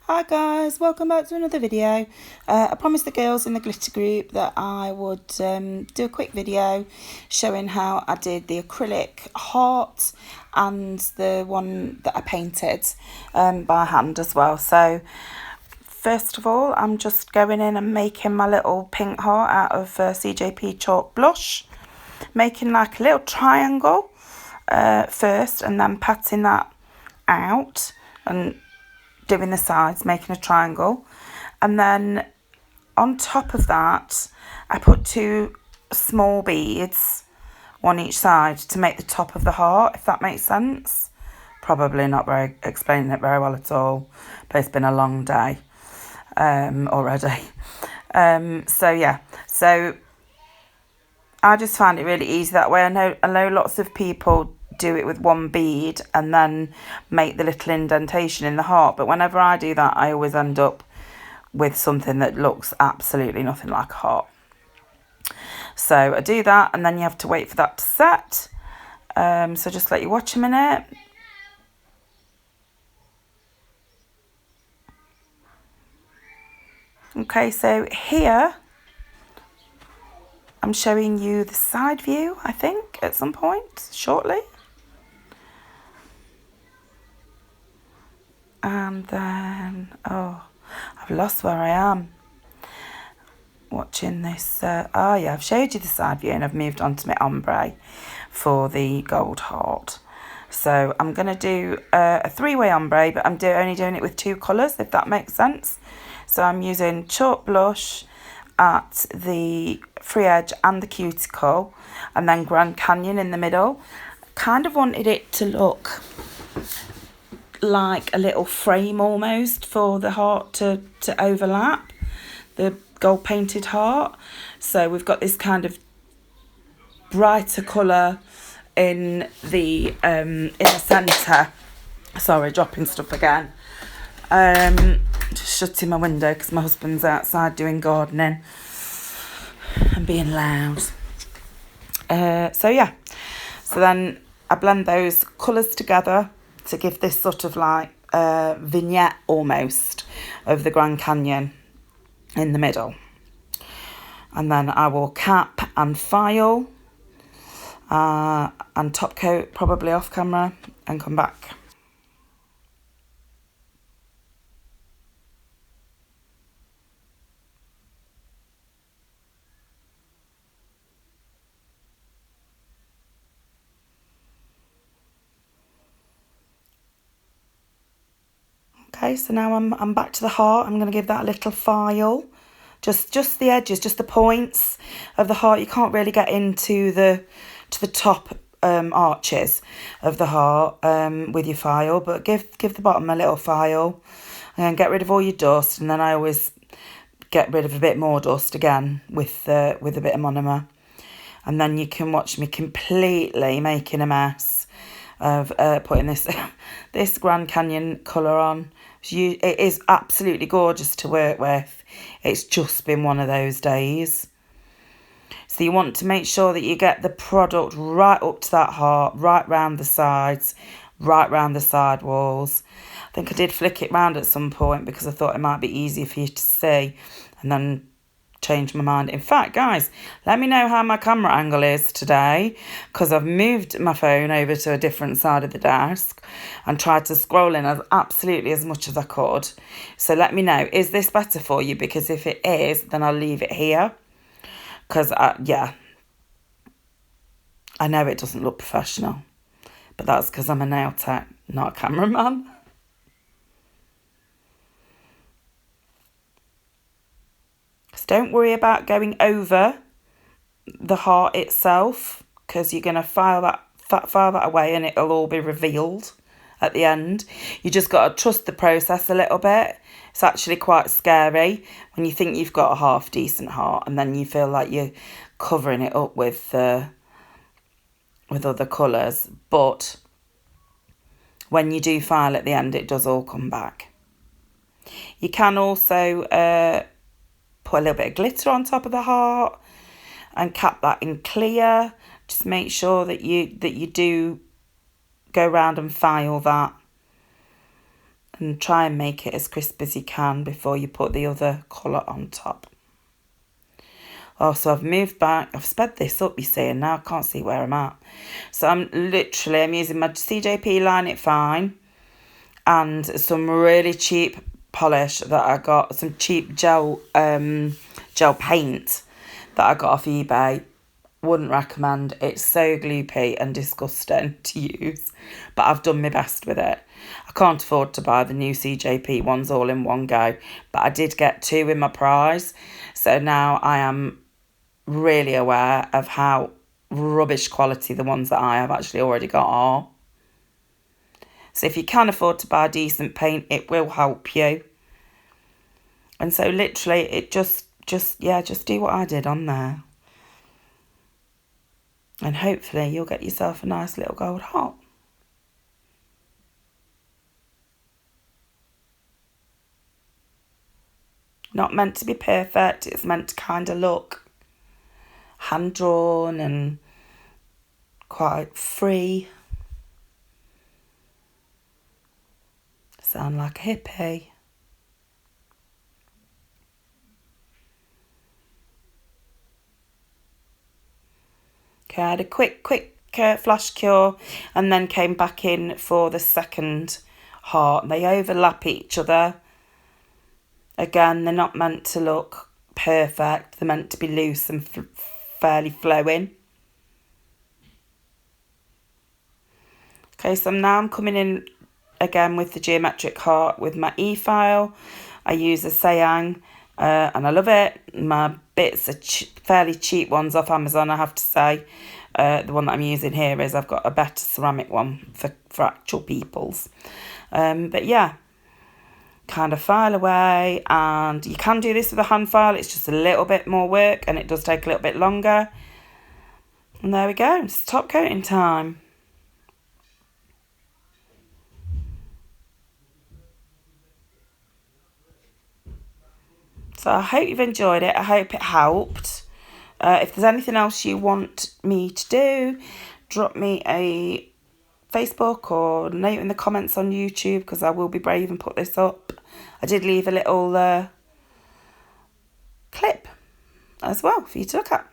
Hi guys, welcome back to another video. I promised the girls in the glitter group that I would do a quick video showing how I did the acrylic heart and the one that I painted by hand as well. So first of all, I'm just going in and making my little pink heart out of CJP chalk blush, making like a little triangle first, and then patting that out and doing the sides, making a triangle. And then on top of that, I put two small beads, one each side, to make the top of the heart, if that makes sense. Probably not very explaining it very well at all, but it's been a long day already. So yeah, so I just find it really easy that way. I know lots of people do it with one bead and then make the little indentation in the heart, but whenever I do that, I always end up with something that looks absolutely nothing like a heart. So I do that, and then you have to wait for that to set. So just let you watch a minute. Okay, so here I'm showing you the side view, I think, at some point shortly. And then, I've lost where I am. Watching this, yeah, I've showed you the side view and I've moved on to my ombre for the gold heart. So I'm going to do a three-way ombre, but I'm only doing it with two colours, if that makes sense. So I'm using chalk blush at the free edge and the cuticle, and then Grand Canyon in the middle. Kind of wanted it to look like a little frame almost for the heart to overlap the gold painted heart. So we've got this kind of brighter colour in the centre. Sorry, dropping stuff again. Just shutting my window because my husband's outside doing gardening and being loud. So yeah, so then I blend those colours together to give this sort of like vignette almost of the Grand Canyon in the middle. And then I will cap and file and top coat probably off camera and come back. Okay, so now I'm back to the heart. I'm going to give that a little file. Just the edges, just the points of the heart. You can't really get into the top arches of the heart with your file, but give the bottom a little file and get rid of all your dust. And then I always get rid of a bit more dust again with a bit of monomer. And then you can watch me completely making a mess of putting this Grand Canyon colour on. It is absolutely gorgeous to work with. It's just been one of those days. So you want to make sure that you get the product right up to that heart, right round the sides, right round the side walls. I think I did flick it round at some point because I thought it might be easier for you to see, and then changed my mind. In fact, guys, let me know how my camera angle is today, because I've moved my phone over to a different side of the desk and tried to scroll in absolutely as much as I could. So let me know, is this better for you? Because if it is, then I'll leave it here, because yeah, I know it doesn't look professional, but that's because I'm a nail tech, not a cameraman. Don't worry about going over the heart itself, because you're going to file that away and it'll all be revealed at the end. You just got to trust the process a little bit. It's actually quite scary when you think you've got a half decent heart and then you feel like you're covering it up with other colours. But when you do file at the end, it does all come back. You can also put a little bit of glitter on top of the heart and cap that in clear. Just make sure that you do go round and file that and try and make it as crisp as you can before you put the other colour on top. Oh, so I've moved back. I've sped this up, you see, and now I can't see where I'm at. So I'm using my CJP Line It Fine and some really cheap polish that I got, some cheap gel paint that I got off eBay. Wouldn't recommend. It's so gloopy and disgusting to use, but I've done my best with it. I can't afford to buy the new CJP ones all in one go, but I did get 2 in my prize, so now I am really aware of how rubbish quality the ones that I have actually already got are. So if you can afford to buy decent paint, it will help you. And so literally it just do what I did on there. And hopefully you'll get yourself a nice little gold heart. Not meant to be perfect, it's meant to kind of look hand-drawn and quite free. Sound like a hippie. Okay, I had a quick flash cure and then came back in for the second heart. They overlap each other. Again, they're not meant to look perfect. They're meant to be loose and fairly flowing. Okay, so now I'm coming in again with the geometric heart with my e-file. I use a Sayang and I love it. My bits are fairly cheap ones off Amazon, I have to say. The one that I'm using here is I've got a better ceramic one for actual people's. But yeah, kind of file away, and you can do this with a hand file. It's just a little bit more work and it does take a little bit longer. And there we go, it's top coating time. So I hope you've enjoyed it. I hope it helped. If there's anything else you want me to do, drop me a Facebook or note in the comments on YouTube, because I will be brave and put this up. I did leave a little clip as well for you to look at.